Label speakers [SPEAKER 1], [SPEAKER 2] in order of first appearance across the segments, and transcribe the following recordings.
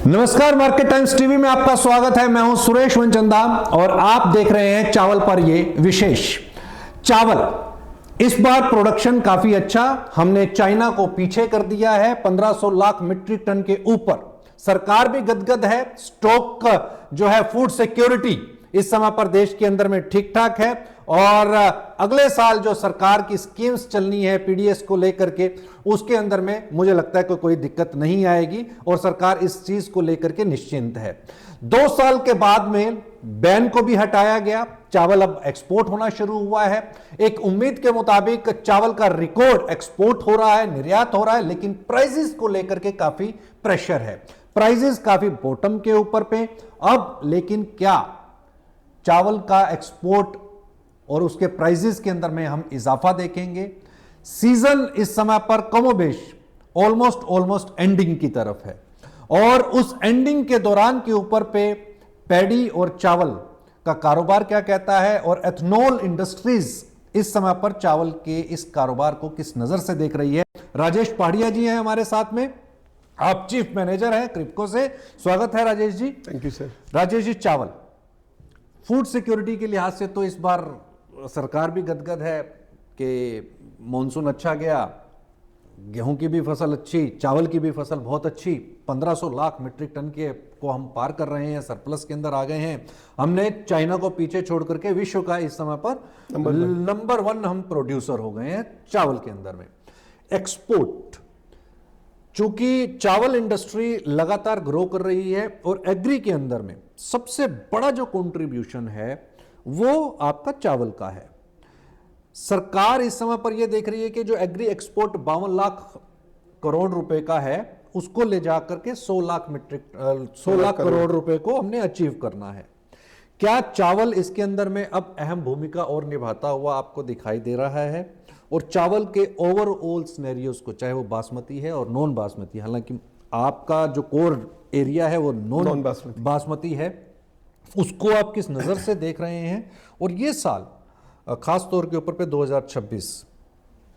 [SPEAKER 1] नमस्कार, market times TV में आपका स्वागत है। मैं हूं सुरेश वनचंदा और आप देख रहे हैं चावल पर ये विशेष। चावल इस बार प्रोडक्शन काफी अच्छा, हमने चाइना को पीछे कर दिया है 1500 लाख मीट्रिक टन के ऊपर। सरकार भी गदगद है, स्टॉक जो है फूड सिक्योरिटी इस समय पर देश के अंदर में ठीक ठाक है और अगले साल जो सरकार की स्कीम्स चलनी है पीडीएस को लेकर के, उसके अंदर में मुझे लगता है कि कोई दिक्कत नहीं आएगी और सरकार इस चीज को लेकर के निश्चिंत है। 2 साल के बाद में बैन को भी हटाया गया, चावल अब एक्सपोर्ट होना शुरू हुआ है। एक उम्मीद के मुताबिक चावल का रिकॉर्ड एक्सपोर्ट हो रहा है, निर्यात हो रहा है, लेकिन प्राइसेस को लेकर के काफी प्रेशर है, प्राइसेस काफी बॉटम के ऊपर पे। अब लेकिन क्या चावल का एक्सपोर्ट और उसके प्राइसेस के अंदर में हम इजाफा देखेंगे? सीजन इस समय पर कमोबेश ऑलमोस्ट एंडिंग की तरफ है और उस एंडिंग के दौरान के ऊपर पे पैडी और चावल का कारोबार क्या कहता है और एथनॉल इंडस्ट्रीज इस समय पर चावल के इस कारोबार को किस नजर से देख रही है? राजेश पहाड़िया जी हैं हमारे साथ में, आप चीफ मैनेजर हैं क्रिप्को से। स्वागत है Rajesh ji.
[SPEAKER 2] Thank you sir.
[SPEAKER 1] Rajesh ji, चावल फूड सिक्योरिटी के लिहाज से तो इस बार सरकार भी गदगद है कि मॉनसून अच्छा गया, गेहूं की भी फसल अच्छी, चावल की भी फसल बहुत अच्छी, 1500 लाख मीट्रिक टन के को हम पार कर रहे हैं, सरप्लस के अंदर आ गए हैं। हमने चाइना को पीछे छोड़ करके विश्व का इस समय पर नंबर 1 हम प्रोड्यूसर हो गए हैं चावल के अंदर में। एक्सपोर्ट, चूंकि चावल इंडस्ट्री लगातार ग्रो कर रही है और एग्री के अंदर में सबसे बड़ा जो कंट्रीब्यूशन है वो आपका चावल का है। सरकार इस समय पर यह देख रही है कि जो एग्री एक्सपोर्ट 52 लाख करोड़ रुपए का है उसको ले जाकर के 100 लाख करोड़ रुपए को हमने अचीव करना है। क्या चावल इसके अंदर में अब अहम भूमिका और निभाता हुआ आपको दिखाई दे रहा है? और चावल के ओवरऑल सिनेरियोस को, चाहे वो बासमती है और नॉन बासमती, हालांकि आपका जो कोर एरिया है वो नॉन बासमती है, उसको आप किस नजर से देख रहे हैं? और ये साल खास तौर के ऊपर पे 2026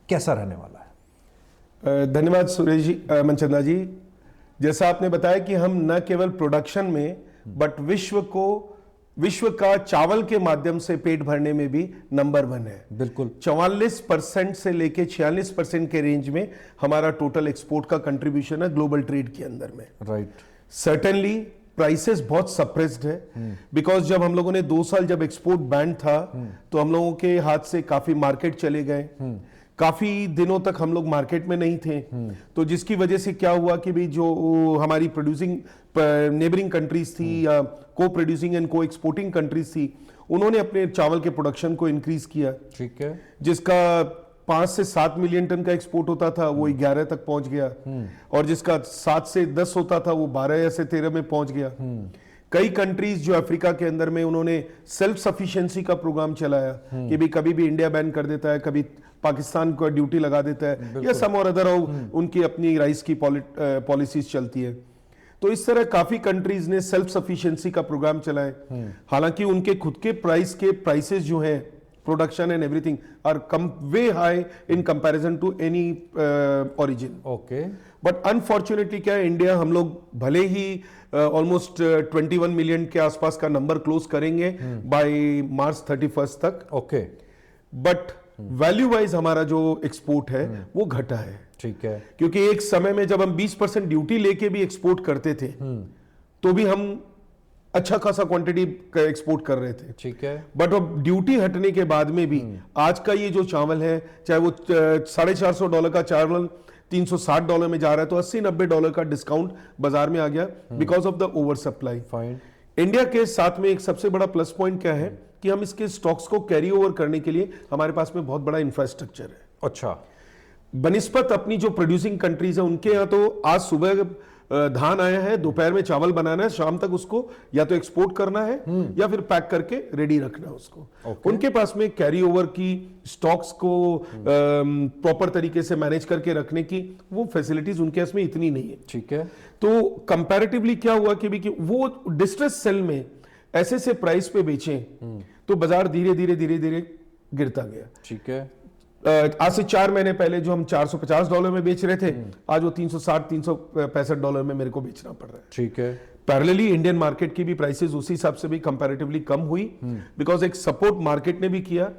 [SPEAKER 1] कैसा रहने वाला है?
[SPEAKER 2] धन्यवाद सुरेश जी, मनचंदा जी। जैसा आपने बताया कि हम न केवल प्रोडक्शन में बट विश्व का चावल के माध्यम से पेट भरने में भी नंबर 1 है।
[SPEAKER 1] बिल्कुल
[SPEAKER 2] 44% से लेके 46% के रेंज में हमारा टोटल एक्सपोर्ट का कंट्रीब्यूशन है ग्लोबल ट्रेड के अंदर में।
[SPEAKER 1] राइट।
[SPEAKER 2] सर्टेनली प्राइसेस बहुत सप्रेस्ड है बिकॉज जब हम लोगों ने 2 साल जब एक्सपोर्ट बैन था तो हम लोगों के हाथ से काफी मार्केट चले गए, काफी दिनों तक हम लोग मार्केट में नहीं थे। तो जिसकी वजह से क्या हुआ कि भी जो हमारी प्रोड्यूसिंग नेबरिंग कंट्रीज थी या को प्रोड्यूसिंग एंड को एक्सपोर्टिंग कंट्रीज थी, उन्होंने अपने चावल के प्रोडक्शन को इंक्रीज किया।
[SPEAKER 1] ठीक है।
[SPEAKER 2] जिसका 5 से 7 मिलियन टन का एक्सपोर्ट होता था वो 11 तक पहुंच गया और जिसका 7 से 10 होता था वो 12 से 13 में पहुंच गया। कई कंट्रीज जो अफ्रीका के अंदर में उन्होंने सेल्फ सफिशिएंसी का प्रोग्राम चलाया कि भी कभी भी इंडिया बैन कर देता है, कभी पाकिस्तान को ड्यूटी लगा देता है या सम और अदर उनकी अपनी राइस की पॉलिसीज चलती है। तो इस तरह काफी कंट्रीज ने सेल्फ सफिशिएंसी का प्रोग्राम चलाए। हालांकि उनके खुद के प्राइसेस जो है production and everything are come way high in comparison to any origin.
[SPEAKER 1] Okay.
[SPEAKER 2] But unfortunately क्या है, इंडिया हम लोग भले ही ऑलमोस्ट 21 मिलियन के आसपास का नंबर क्लोज करेंगे बाय मार्च 31 तक।
[SPEAKER 1] ओके।
[SPEAKER 2] बट वैल्यू वाइज हमारा जो एक्सपोर्ट है वो घटा है।
[SPEAKER 1] ठीक है।
[SPEAKER 2] क्योंकि एक समय में जब हम 20% ड्यूटी लेके भी एक्सपोर्ट करते थे तो भी हम अच्छा खासा क्वांटिटी एक्सपोर्ट कर रहे थे।
[SPEAKER 1] ठीक है।
[SPEAKER 2] बट अब ड्यूटी हटने के बाद में भी आज का ये जो चावल है, चाहे वो $450 का चावल $360 में जा रहा है, तो $80-90 का डिस्काउंट बाजार में आ गया because of the over supply.
[SPEAKER 1] Fine.
[SPEAKER 2] India के साथ में एक सबसे बड़ा प्लस पॉइंट क्या है कि हम इसके स्टॉक्स को कैरी ओवर करने के लिए हमारे पास में बहुत बड़ा इंफ्रास्ट्रक्चर है।
[SPEAKER 1] अच्छा।
[SPEAKER 2] बनिस्पत अपनी जो प्रोड्यूसिंग कंट्रीज है उनके यहाँ तो आज सुबह धान आया है, दोपहर में चावल बनाना है, शाम तक उसको या तो एक्सपोर्ट करना है या फिर पैक करके रेडी रखना है उसको। उनके पास में कैरी ओवर की स्टॉक्स को प्रॉपर तरीके से मैनेज करके रखने की वो फैसिलिटीज उनके पास में इतनी नहीं है।
[SPEAKER 1] ठीक है।
[SPEAKER 2] तो कंपैरेटिवली क्या हुआ कि वो डिस्ट्रेस सेल में ऐसे प्राइस पे बेचें तो बाजार धीरे धीरे गिरता गया।
[SPEAKER 1] ठीक है।
[SPEAKER 2] आज से 4 महीने पहले जो हम $450 में बेच रहे थे, आज वो $365 में मेरे को बेचना पड़ रहा है।
[SPEAKER 1] ठीक है।
[SPEAKER 2] पैरेलली इंडियन मार्केट की भी प्राइसेस उसी हिसाब से भी कंपैरेटिवली कम हुई, बिकॉज एक सपोर्ट मार्केट ने भी किया।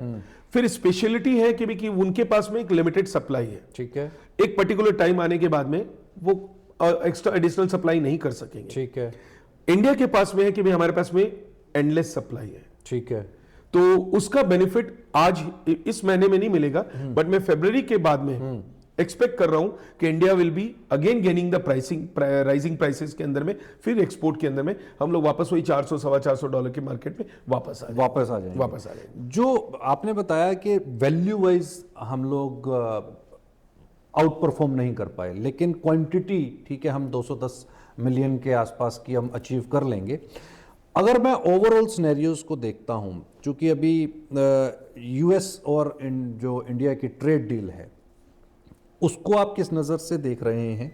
[SPEAKER 2] फिर स्पेशलिटी है कि उनके पास में एक लिमिटेड सप्लाई है।
[SPEAKER 1] ठीक है।
[SPEAKER 2] एक पर्टिकुलर टाइम आने के बाद में वो एक्स्ट्रा एडिशनल सप्लाई नहीं कर सकेंगे।
[SPEAKER 1] ठीक है।
[SPEAKER 2] इंडिया के पास में है कि भाई हमारे पास में एंडलेस सप्लाई है।
[SPEAKER 1] ठीक है।
[SPEAKER 2] तो उसका बेनिफिट आज इस महीने में नहीं मिलेगा, बट मैं फरवरी के बाद में एक्सपेक्ट कर रहा हूं कि India will be again gaining the rising prices के अंदर में, फिर एक्सपोर्ट के अंदर में हम लोग वापस वही $400-425 के मार्केट में वापस आ जाएंगे।
[SPEAKER 1] जो आपने बताया कि वैल्यू वाइज हम लोग आउट परफॉर्म नहीं कर पाए, लेकिन क्वांटिटी ठीक है, हम 210 मिलियन के आसपास की हम अचीव कर लेंगे। अगर मैं ओवरऑल सिनेरियोज को देखता हूं, चूंकि अभी यूएस और जो इंडिया की ट्रेड डील है उसको आप किस नज़र से देख रहे हैं?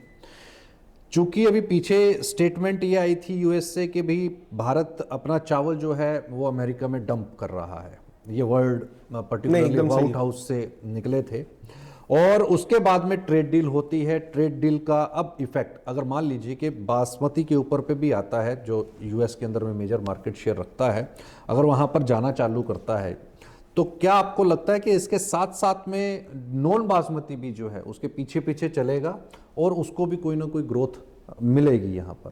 [SPEAKER 1] चूंकि अभी पीछे स्टेटमेंट ये आई थी यूएस से कि भाई भारत अपना चावल जो है वो अमेरिका में डंप कर रहा है, ये वर्ल्ड पर्टिकुलरली व्हाइट हाउस से निकले थे। और उसके बाद में ट्रेड डील होती है। ट्रेड डील का अब इफेक्ट अगर मान लीजिए कि बासमती के ऊपर पे भी आता है, जो यूएस के अंदर में मेजर मार्केट शेयर रखता है, अगर वहां पर जाना चालू करता है, तो क्या आपको लगता है कि इसके साथ साथ में नॉन बासमती भी जो है उसके पीछे पीछे चलेगा और उसको भी कोई ना कोई ग्रोथ मिलेगी यहाँ पर?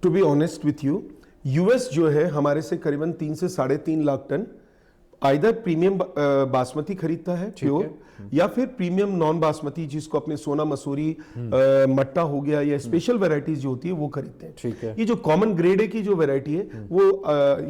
[SPEAKER 2] To be honest with you, US जो है हमारे से करीबन 3 से 3.5 lakh tonne either premium basmati खरीदता है प्योर, या फिर प्रीमियम नॉन बासमती जिसको अपने सोना मसूरी मट्टा हो गया या स्पेशल वैरायटीज जो होती है वो खरीदते हैं।
[SPEAKER 1] ठीक है।
[SPEAKER 2] ये जो कॉमन ग्रेड ए की जो वैरायटी है वो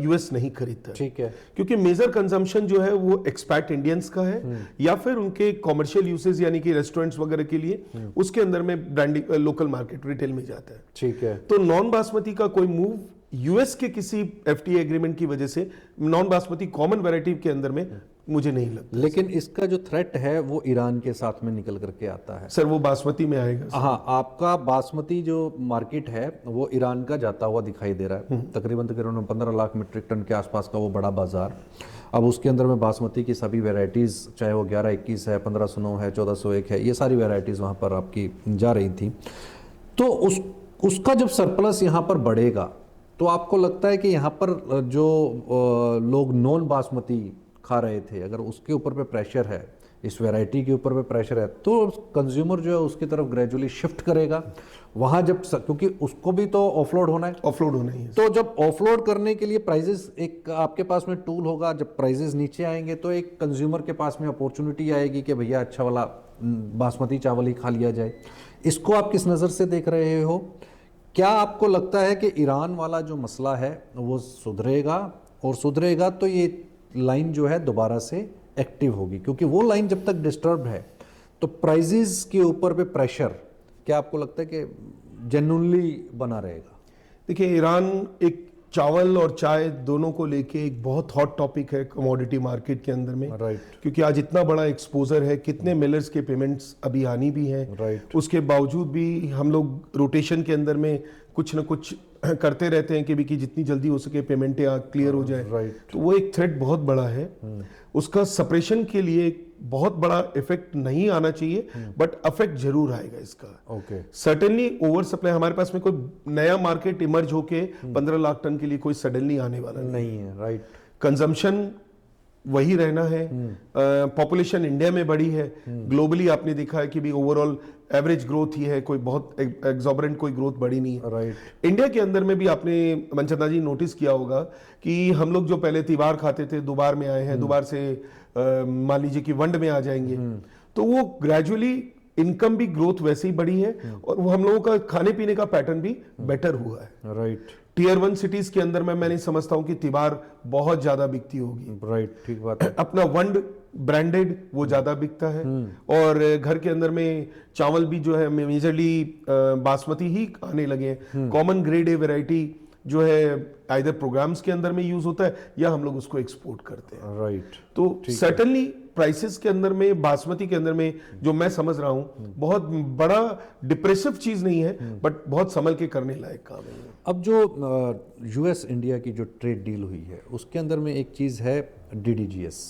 [SPEAKER 2] यूएस नहीं खरीदता है।
[SPEAKER 1] ठीक है।
[SPEAKER 2] क्योंकि मेजर कंजम्पशन जो है वो एक्सपैट इंडियंस का है, या फिर उनके कॉमर्शियल यूसेज यानी कि रेस्टोरेंट्स वगैरह के लिए उसके अंदर में ब्रांडिंग लोकल मार्केट रिटेल में जाता है।
[SPEAKER 1] ठीक है।
[SPEAKER 2] तो नॉन बासमती का कोई मूव यूएस के किसी एफटीए एग्रीमेंट की वजह से नॉन बासमती कॉमन वैरायटी के अंदर में मुझे नहीं लगता।
[SPEAKER 1] लेकिन इसका जो थ्रेट है वो ईरान के साथ में निकल करके आता है।
[SPEAKER 2] सर वो बासमती में आएगा।
[SPEAKER 1] हाँ, आपका बासमती जो मार्केट है वो ईरान का जाता हुआ दिखाई दे रहा है। तकरीबन 15 लाख मीट्रिक टन के आसपास का वो बड़ा बाजार। अब उसके अंदर में बासमती की सभी वेराइटीज़, चाहे वो 1121 है, 1509 है, 1401 है, ये सारी वेराइटीज़ वहाँ पर आपकी जा रही थी। तो उसका जब सरप्लस यहाँ पर बढ़ेगा तो आपको लगता है कि यहाँ पर जो लोग नॉन बासमती खा रहे थे, अगर उसके ऊपर पे प्रेशर है, इस वैरायटी के ऊपर पे प्रेशर है, तो कंज्यूमर जो है उसकी तरफ ग्रेजुअली शिफ्ट करेगा वहाँ जब, क्योंकि उसको भी तो ऑफलोड होना है। तो जब ऑफलोड करने के लिए प्राइजेस, एक आपके पास में टूल होगा, जब प्राइजेस नीचे आएंगे तो एक कंज्यूमर के पास में अपॉर्चुनिटी आएगी कि भैया अच्छा वाला बासमती चावल ही खा लिया जाए। इसको आप किस नज़र से देख रहे हो? क्या आपको लगता है कि ईरान वाला जो मसला है वो सुधरेगा, और सुधरेगा तो ये लाइन जो है दोबारा से एक्टिव होगी? क्योंकि वो लाइन जब तक डिस्टर्ब है तो प्राइजेस के ऊपर पे प्रेशर, क्या आपको लगता है कि जेन्युइनली बना रहेगा?
[SPEAKER 2] देखिए, ईरान एक चावल और चाय दोनों को लेके एक बहुत हॉट टॉपिक है कमोडिटी मार्केट के अंदर में।
[SPEAKER 1] राइट।
[SPEAKER 2] क्योंकि आज इतना बड़ा एक्सपोजर है, कितने मिलर्स के पेमेंट्स अभी आनी भी हैं।
[SPEAKER 1] राइट।
[SPEAKER 2] उसके बावजूद भी हम लोग रोटेशन के अंदर में कुछ ना कुछ करते रहते हैं कि जितनी जल्दी हो सके पेमेंटें क्लियर हो जाए।
[SPEAKER 1] राइट।
[SPEAKER 2] तो वो एक थ्रेट बहुत बड़ा है। उसका सप्रेशन के लिए बहुत बड़ा इफेक्ट नहीं आना चाहिए, बट इफेक्ट जरूर आएगा इसका।
[SPEAKER 1] ओके।
[SPEAKER 2] सर्टेनली ओवर सप्लाई, हमारे पास में कोई नया मार्केट इमर्ज होके 15 लाख टन के लिए कोई सडनली आने वाला
[SPEAKER 1] नहीं है। राइट।
[SPEAKER 2] कंजम्पशन वही रहना है। पॉपुलेशन इंडिया में बढ़ी है, ग्लोबली आपने देखा है कि भी ओवरऑल एवरेज ग्रोथ ही है, कोई बहुत एग्जॉबरेंट कोई ग्रोथ बढ़ी नहीं है।
[SPEAKER 1] राइट।
[SPEAKER 2] इंडिया के अंदर में भी आपने मनचंदा जी नोटिस किया होगा कि हम लोग जो पहले तिवार खाते थे, दोबार में आए हैं, दोबार से मान लीजिए कि वंड में आ जाएंगे, तो वो ग्रेजुअली इनकम भी ग्रोथ वैसे ही बढ़ी है, और वो हम लोगों का खाने पीने का पैटर्न भी बेटर हुआ है।
[SPEAKER 1] राइट।
[SPEAKER 2] टीयर 1 सिटीज के अंदर में मैं नहीं समझता हूं कि तिवार बहुत ज्यादा बिकती होगी।
[SPEAKER 1] राइट, ठीक बात है।
[SPEAKER 2] अपना वंड ब्रांडेड वो ज्यादा बिकता है, और घर के अंदर में चावल भी जो है मेजरली बासमती ही आने लगे हैं। कॉमन ग्रेड ए वैरायटी जो है आइदर प्रोग्राम्स के अंदर में यूज होता है या हम लोग उसको एक्सपोर्ट करते हैं।
[SPEAKER 1] राइट।
[SPEAKER 2] तो सर्टेनली प्राइसेस के अंदर में, बासमती के अंदर में जो मैं समझ रहा हूं बहुत बड़ा डिप्रेसिव चीज नहीं है, बट बहुत संभल के करने लायक काम है।
[SPEAKER 1] अब जो यूएस इंडिया की जो ट्रेड डील हुई है उसके अंदर में एक चीज़ है DDGS।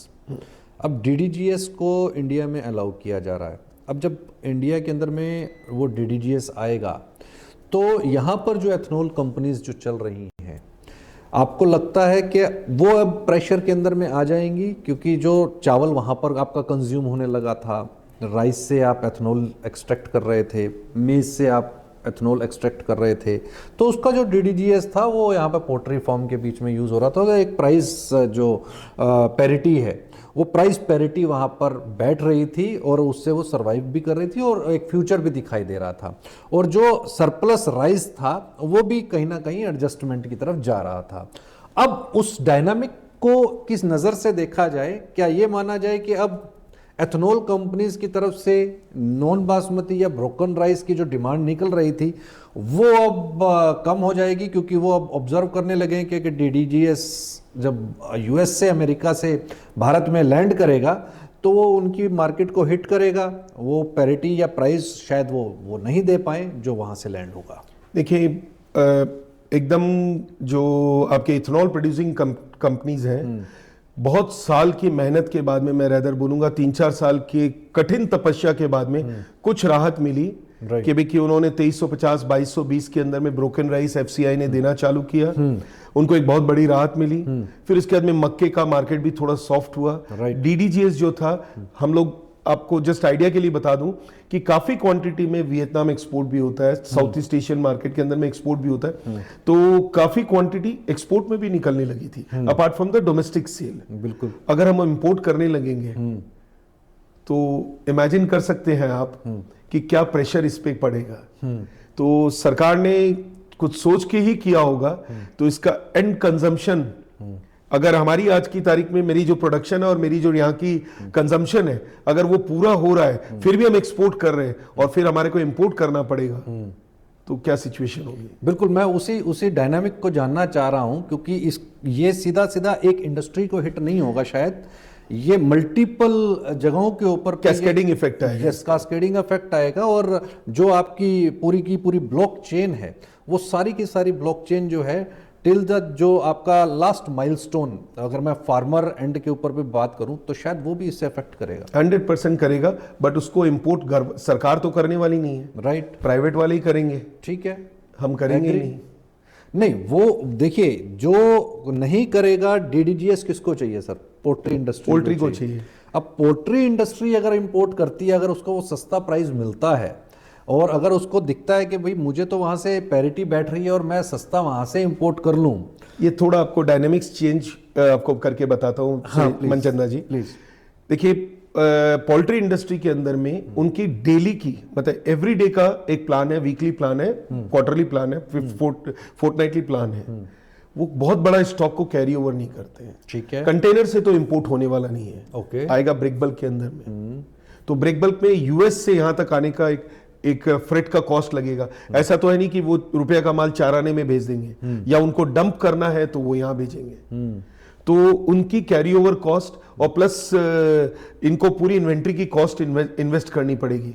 [SPEAKER 1] अब डीडीजीएस को इंडिया में अलाउ किया जा रहा है। अब जब इंडिया के अंदर में वो डीडीजीएस आएगा तो यहाँ पर जो एथनॉल कंपनीज जो चल रही हैं, आपको लगता है कि वो अब प्रेशर के अंदर में आ जाएंगी? क्योंकि जो चावल वहाँ पर आपका कंज्यूम होने लगा था, राइस से आप एथनॉल एक्सट्रैक्ट कर रहे थे, मेज से आप एथनॉल एक्सट्रैक्ट कर रहे थे, तो उसका जो डीडीजीएस था वो यहाँ पर पोल्ट्री फार्म के बीच में यूज़ हो रहा था। तो एक प्राइस जो पैरिटी है, वो प्राइस पैरिटी वहाँ पर बैठ रही थी और उससे वो सरवाइव भी कर रही थी और एक फ्यूचर भी दिखाई दे रहा था। और जो सरप्लस राइस था वो भी कहीं ना कहीं एडजस्टमेंट की तरफ जा रहा था। अब उस डायनामिक को किस नज़र से देखा जाए? क्या ये माना जाए कि अब एथनॉल कंपनीज की तरफ से नॉन बासमती या ब्रोकन राइस की जो डिमांड निकल रही थी वो अब कम हो जाएगी, क्योंकि वो अब ऑब्जर्व करने लगे हैं कि डीडीजीएस जब यूएस से, अमेरिका से भारत में लैंड करेगा तो वो उनकी मार्केट को हिट करेगा, वो पैरिटी या प्राइस शायद वो नहीं दे पाए जो वहाँ से लैंड होगा।
[SPEAKER 2] देखिए, एकदम जो आपके इथेनॉल प्रोड्यूसिंग कंपनीज हैं, बहुत साल की मेहनत के बाद में, मैं रैदर बोलूंगा 3-4 साल की कठिन तपस्या के बाद में कुछ राहत मिली कि भाई कि उन्होंने 2350-2220 के अंदर में ब्रोकन राइस एफसीआई ने देना चालू किया, उनको एक बहुत बड़ी राहत मिली। फिर उसके बाद में मक्के का मार्केट भी थोड़ा सॉफ्ट हुआ। डीडीजीएस जो था, हम लोग आपको जस्ट आइडिया के लिए बता दूं कि काफी क्वांटिटी में वियतनाम एक्सपोर्ट भी होता है, साउथ ईस्ट एशियन मार्केट के अंदर में एक्सपोर्ट भी होता है, तो काफी क्वांटिटी एक्सपोर्ट में भी निकलने लगी थी apart from the domestic sale.
[SPEAKER 1] बिल्कुल,
[SPEAKER 2] अगर हम इंपोर्ट करने लगेंगे तो इमेजिन कर सकते हैं आप कि क्या प्रेशर इस पे पड़ेगा। तो सरकार ने कुछ सोच के ही किया होगा। तो इसका एंड कंजम्पशन, अगर हमारी आज की तारीख में मेरी जो प्रोडक्शन है और मेरी जो यहाँ की कंजम्पशन है, अगर वो पूरा हो रहा है, फिर भी हम एक्सपोर्ट कर रहे हैं और फिर हमारे को इंपोर्ट करना पड़ेगा, तो क्या सिचुएशन होगी।
[SPEAKER 1] बिल्कुल, मैं उसी डायनामिक को जानना चाह रहा हूं, क्योंकि ये सीधा सीधा एक इंडस्ट्री को हिट नहीं होगा, शायद ये मल्टीपल जगहों के ऊपर
[SPEAKER 2] कैस्केडिंग इफेक्ट आएगा।
[SPEAKER 1] यस, कैस्केडिंग इफेक्ट आएगा और जो आपकी पूरी की पूरी ब्लॉक चेन है, वो सारी की सारी ब्लॉक चेन जो है टिल द जो आपका लास्ट माइलस्टोन, अगर मैं फार्मर एंड के ऊपर भी बात करूं तो शायद वो भी इससे अफेक्ट करेगा।
[SPEAKER 2] 100% करेगा, बट उसको इंपोर्ट सरकार तो करने वाली नहीं है,
[SPEAKER 1] राइट,
[SPEAKER 2] प्राइवेट वाले ही करेंगे।
[SPEAKER 1] ठीक है,
[SPEAKER 2] हम करेंगे
[SPEAKER 1] नहीं, वो देखिए जो नहीं करेगा। डीडीजीएस किसको चाहिए सर? पोल्ट्री इंडस्ट्री,
[SPEAKER 2] पोल्ट्री को चाहिए।
[SPEAKER 1] अब पोल्ट्री इंडस्ट्री अगर इंपोर्ट करती है, अगर उसको वो सस्ता प्राइस मिलता है और अगर उसको दिखता है कि भाई मुझे तो वहां से पैरिटी बैठ रही है और मैं सस्ता वहां से इंपोर्ट कर लूं।
[SPEAKER 2] ये थोड़ा आपको डायनेमिक्स चेंज आपको करके बताता हूं। हाँ, मनचंदा जी प्लीज। देखिए, पोल्ट्री इंडस्ट्री के अंदर में उनकी डेली की, मतलब एवरी डे का एक प्लान है, वीकली प्लान है, क्वार्टरली प्लान है, फोर्टनाइटली प्लान है। वो बहुत बड़ा स्टॉक को कैरी ओवर नहीं करते हैं।
[SPEAKER 1] ठीक है,
[SPEAKER 2] कंटेनर से तो इंपोर्ट होने वाला नहीं है।
[SPEAKER 1] ओके,
[SPEAKER 2] आएगा ब्रेक बल्क के अंदर में। तो ब्रेक बल्क में यूएस से यहां तक आने का एक फ्रेट का कॉस्ट लगेगा। ऐसा तो है नहीं कि वो रुपया का माल 4 आने में भेज देंगे, या उनको डंप करना है तो वो यहां भेजेंगे। तो उनकी कैरी ओवर कॉस्ट और प्लस इनको पूरी इन्वेंट्री की कॉस्ट इन्वेस्ट करनी पड़ेगी।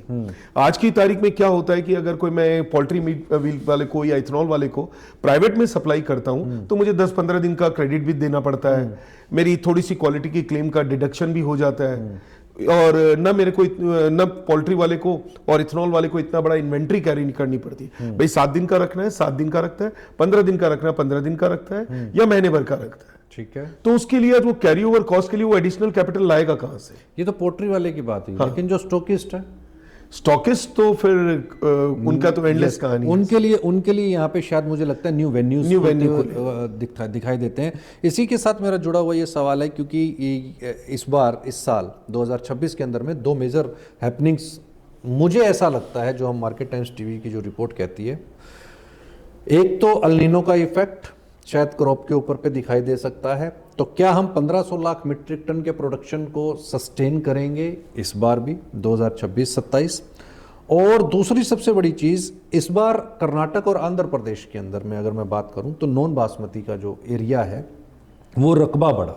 [SPEAKER 2] आज की तारीख में क्या होता है कि अगर कोई मैं पोल्ट्री मीट वाले को या इथेनॉल वाले को प्राइवेट में सप्लाई करता हूं तो मुझे 10-15 दिन का क्रेडिट भी देना पड़ता है। मेरी थोड़ी सी क्वालिटी की क्लेम का डिडक्शन भी हो जाता है, और न मेरे को न पोल्ट्री वाले को और इथेनॉल वाले को इतना बड़ा इन्वेंट्री कैरी नहीं करनी पड़ती। भाई 7 दिन का रखना है 7 दिन का रखता है, 15 दिन का रखना है 15 दिन का रखता है, या महीने भर का रखता है। ठीक है, तो उसके लिए वो कैरी ओवर कॉस्ट के लिए वो एडिशनल कैपिटल लाएगा कहां से?
[SPEAKER 1] ये तो पोल्ट्री वाले की बात है। हाँ। लेकिन जो स्टॉकिस्ट है,
[SPEAKER 2] स्टॉकिस्ट तो फिर उनका तो एंडलेस कहानी है।
[SPEAKER 1] उनके लिए यहाँ पे शायद मुझे लगता है न्यू वेन्यू दिखाई देते हैं। इसी के साथ मेरा जुड़ा हुआ ये सवाल है, क्योंकि इस साल 2026 के अंदर में 2 मेजर हैपनिंग्स मुझे ऐसा लगता है, जो हम मार्केट टाइम्स टीवी की जो रिपोर्ट कहती है। एक तो अल नीनो का इफेक्ट शायद क्रॉप के ऊपर पे दिखाई दे सकता है। तो क्या हम 1500 लाख मीट्रिक टन के प्रोडक्शन को सस्टेन करेंगे इस बार भी 2026-27? और दूसरी सबसे बड़ी चीज़, इस बार कर्नाटक और आंध्र प्रदेश के अंदर में अगर मैं बात करूं तो नॉन बासमती का जो एरिया है वो रकबा बढ़ा।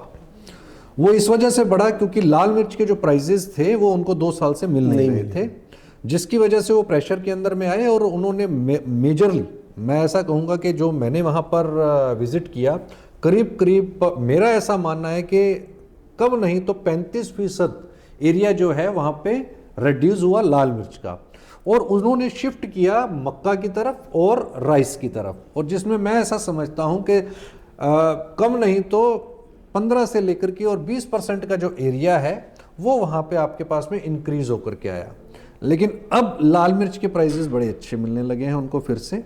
[SPEAKER 1] वो इस वजह से बढ़ा क्योंकि लाल मिर्च के जो प्राइजेस थे वो उनको 2 साल से मिल नहीं रहे थे, जिसकी वजह से वो प्रेशर के अंदर में आए। और उन्होंने मेजरली, मैं ऐसा कहूँगा कि जो मैंने वहाँ पर विजिट किया, करीब करीब मेरा ऐसा मानना है कि कम नहीं तो 35% एरिया जो है वहां पे रिड्यूस हुआ लाल मिर्च का, और उन्होंने शिफ्ट किया मक्का की तरफ और राइस की तरफ, और जिसमें मैं ऐसा समझता हूं कि कम नहीं तो 15 से लेकर के और 20% का जो एरिया है वो वहां पे आपके पास में इंक्रीज होकर के आया। लेकिन अब लाल मिर्च के प्राइसेस बड़े अच्छे मिलने लगे हैं उनको फिर से,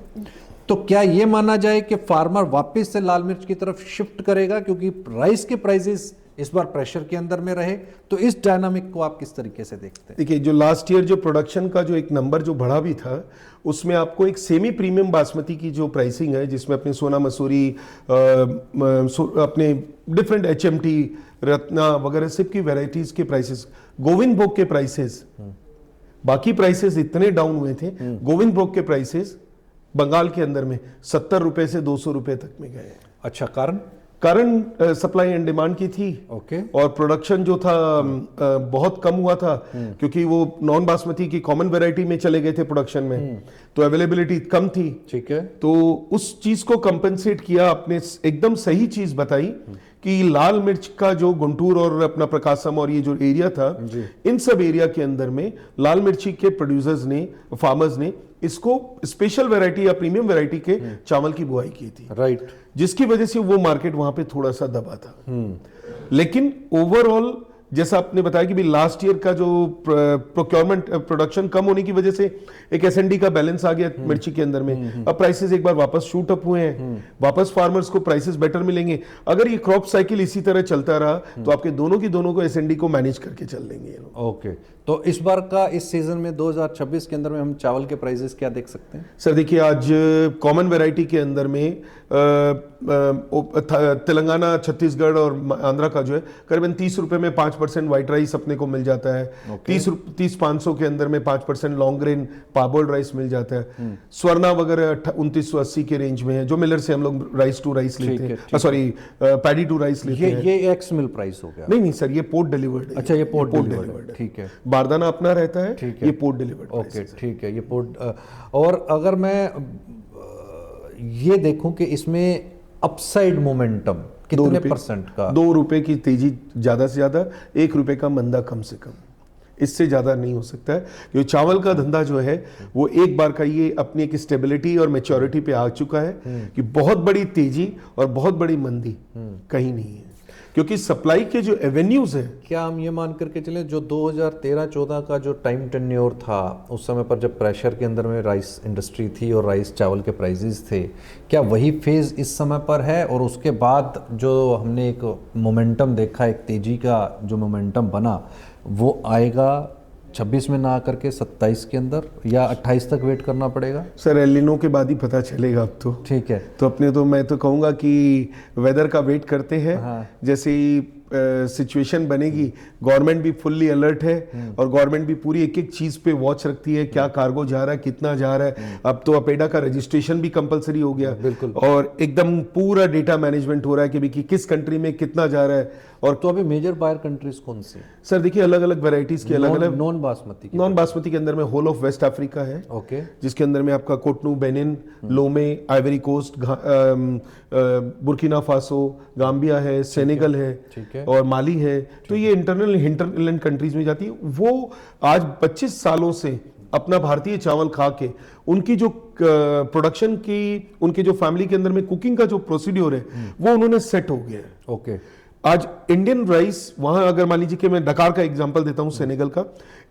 [SPEAKER 1] तो क्या ये माना जाए कि फार्मर वापस से लाल मिर्च की तरफ शिफ्ट करेगा, क्योंकि राइस के प्राइसेस इस बार प्रेशर के अंदर में रहे? तो इस डायनामिक को आप किस तरीके से देखते हैं?
[SPEAKER 2] देखिए, जो लास्ट ईयर जो प्रोडक्शन का जो एक नंबर जो बढ़ा भी था, उसमें आपको एक सेमी प्रीमियम बासमती की जो प्राइसिंग है, जिसमें अपने सोना मसूरी, अपने डिफरेंट HMT, रत्ना वगैरह सब की वेराइटीज के प्राइसेस, गोविंद भोग के प्राइसेस, बाकी प्राइसेस इतने डाउन हुए थे, गोविंद भोग के प्राइसेस बंगाल के अंदर में 70 रुपए से 200 रुपए तक में गए।
[SPEAKER 1] अच्छा, कारण
[SPEAKER 2] सप्लाई एंड डिमांड की थी।
[SPEAKER 1] ओके।
[SPEAKER 2] और प्रोडक्शन जो था बहुत कम हुआ था, क्योंकि वो नॉन बासमती की कॉमन वैरायटी में चले गए थे प्रोडक्शन में, तो अवेलेबिलिटी कम थी।
[SPEAKER 1] ठीक है।
[SPEAKER 2] तो उस चीज को कंपेंसेट किया, आपने एकदम सही चीज बताई कि लाल मिर्च का जो गुंटूर और अपना प्रकाशम और ये जो एरिया था, इन सब एरिया के अंदर में लाल मिर्ची के प्रोड्यूसर्स ने, फार्मर्स ने इसको स्पेशल वैरायटी या प्रीमियम वैरायटी के चावल की बुआई की थी,
[SPEAKER 1] राइट,
[SPEAKER 2] जिसकी वजह से वो मार्केट वहां पे थोड़ा सा दबा था। लेकिन ओवरऑल जैसा आपने बताया कि भी लास्ट ईयर का जो प्रोक्योरमेंट प्रोडक्शन कम होने की वजह से एक S&D का बैलेंस आ गया मिर्ची के अंदर में। अब प्राइसेस एक बार वापस शूट अप हुए हैं, वापस फार्मर्स को प्राइसेस बेटर मिलेंगे। अगर ये क्रॉप साइकिल इसी तरह चलता रहा तो आपके दोनों को S&D को मैनेज करके चल लेंगे।
[SPEAKER 1] ओके, तो इस बार का इस सीजन में 2026 के अंदर में हम चावल के प्राइसेस क्या देख सकते हैं?
[SPEAKER 2] सर देखिए, आज कॉमन वैरायटी के अंदर में तेलंगाना, छत्तीसगढ़ और आंध्रा का जो है करीबन 30 रुपए में 5% व्हाइट राइस अपने को मिल जाता है। 30-500 के अंदर में 5% लॉन्ग ग्रेन पार्बोल्ड राइस मिल जाता है। स्वर्णा वगैरह 2980 के रेंज में है, जो मिलर से हम लोग राइस टू राइस लेते हैं, सॉरी पैडी टू राइस लेते हैं।
[SPEAKER 1] ये एक्स मिल प्राइस हो गया?
[SPEAKER 2] नहीं सर, ये पोर्ट डिलीवर्ड है।
[SPEAKER 1] अच्छा, ये पोर्ट डिलीवर्ड है। ठीक है,
[SPEAKER 2] बारदाना अपना रहता है, ये पोर्ट डिलीवर्ड।
[SPEAKER 1] ओके, ठीक है, ये पोर्ट। और अगर मैं ये देखूं कि इसमें अपसाइड मोमेंटम कितने परसेंट का?
[SPEAKER 2] 2 रुपए की तेजी ज्यादा से ज्यादा, 1 रुपए का मंदा कम से कम, इससे ज्यादा नहीं हो सकता है। क्योंकि चावल का धंधा जो है वो एक बार का ये अपनी एक स्टेबिलिटी और मैच्योरिटी पे आ चुका है कि बहुत बड़ी तेजी और बहुत बड़ी मंदी कहीं नहीं है, क्योंकि सप्लाई के जो एवेन्यूज है।
[SPEAKER 1] क्या हम ये मान करके चले जो 2013-14 का जो टाइम टेन्योर था, उस समय पर जब प्रेशर के अंदर में राइस इंडस्ट्री थी और राइस चावल के प्राइसेस थे, क्या वही फेज इस समय पर है? और उसके बाद जो हमने एक मोमेंटम देखा, एक तेजी का जो मोमेंटम बना, वो आएगा 26 में ना आकर के 27 के अंदर, या 28 तक वेट करना पड़ेगा?
[SPEAKER 2] सर एलिनो के बाद ही पता चलेगा अब तो।
[SPEAKER 1] ठीक है,
[SPEAKER 2] तो अपने तो मैं तो कहूँगा कि वेदर का वेट करते हैं।
[SPEAKER 1] हाँ।
[SPEAKER 2] जैसे ही सिचुएशन बनेगी, गवर्नमेंट भी फुल्ली अलर्ट है और गवर्नमेंट भी पूरी एक एक चीज पे वॉच रखती है, क्या कार्गो जा रहा है, कितना जा रहा है। अब तो अपेडा का रजिस्ट्रेशन भी कंपलसरी हो गया,
[SPEAKER 1] बिल्कुल,
[SPEAKER 2] और एकदम पूरा डेटा मैनेजमेंट हो रहा है कि किस कंट्री में कितना जा रहा है। और
[SPEAKER 1] तो अभी मेजर बायर कंट्रीज कौन सी?
[SPEAKER 2] सर देखिए, अलग अलग वेराइटीज की अलग अलग।
[SPEAKER 1] नॉन बासमती
[SPEAKER 2] के अंदर में होल ऑफ वेस्ट अफ्रीका है,
[SPEAKER 1] ओके,
[SPEAKER 2] जिसके अंदर में आपका Cotonou, Benin, Lome, Ivory Coast, Burkina Faso, Gambia है, सेनेगल है और माली है। तो ये इंटरनल हिंटरलैंड कंट्रीज में जाती है। वो आज 25 सालों से अपना भारतीय चावल खा के उनकी जो प्रोडक्शन की, उनके जो फैमिली के अंदर में कुकिंग का जो प्रोसीड्योर है वो उन्होंने सेट हो गया है।
[SPEAKER 1] ओके,
[SPEAKER 2] आज इंडियन राइस वहां, अगर मान लीजिए कि मैं डकार का एग्जांपल देता हूं, सेनेगल का,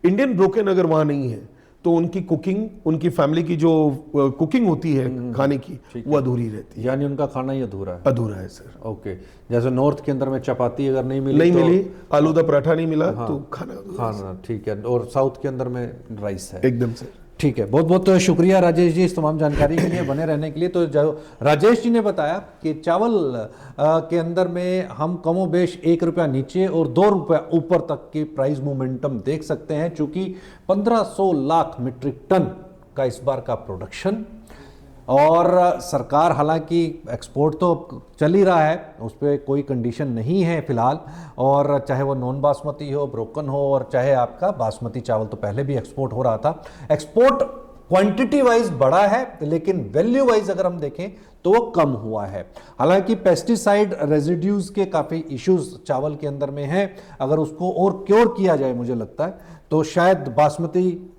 [SPEAKER 2] इंडियन ब्रोकन अगर वहां नहीं है तो उनकी कुकिंग, उनकी फैमिली की जो कुकिंग होती है खाने की, वो अधूरी रहती है।
[SPEAKER 1] यानी उनका खाना ही अधूरा है
[SPEAKER 2] सर।
[SPEAKER 1] ओके, जैसे नॉर्थ के अंदर में चपाती अगर नहीं मिली,
[SPEAKER 2] आलूदा पराठा नहीं मिला,
[SPEAKER 1] हाँ,
[SPEAKER 2] तो खाना
[SPEAKER 1] ठीक है। और साउथ के अंदर में राइस है।
[SPEAKER 2] एकदम सर।
[SPEAKER 1] ठीक है, बहुत बहुत शुक्रिया राजेश जी इस तमाम जानकारी के लिए, बने रहने के लिए। तो जो राजेश जी ने बताया कि चावल के अंदर में हम कमोबेश 1 रुपया नीचे और 2 रुपया ऊपर तक की प्राइस मोमेंटम देख सकते हैं, चूंकि 1500 लाख मीट्रिक टन का इस बार का प्रोडक्शन, और सरकार हालांकि एक्सपोर्ट तो चल ही रहा है, उस पर कोई कंडीशन नहीं है फिलहाल, और चाहे वो नॉन बासमती हो, ब्रोकन हो, और चाहे आपका बासमती चावल तो पहले भी एक्सपोर्ट हो रहा था। एक्सपोर्ट क्वांटिटी वाइज बढ़ा है, लेकिन वैल्यू वाइज अगर हम देखें तो वो कम हुआ है। हालांकि पेस्टिसाइड रेजिड्यूज के काफी इश्यूज चावल के अंदर में हैं, अगर उसको और क्योर किया जाए मुझे लगता है तो शायद बासमती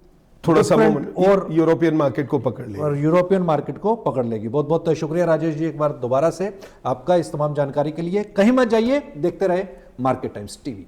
[SPEAKER 2] थोड़ा सा
[SPEAKER 1] और
[SPEAKER 2] यूरोपियन मार्केट को पकड़ ले,
[SPEAKER 1] और यूरोपियन मार्केट को पकड़ लेगी। बहुत बहुत शुक्रिया राजेश जी एक बार दोबारा से आपका इस तमाम जानकारी के लिए। कहीं मत जाइए, देखते रहे मार्केट टाइम्स टीवी।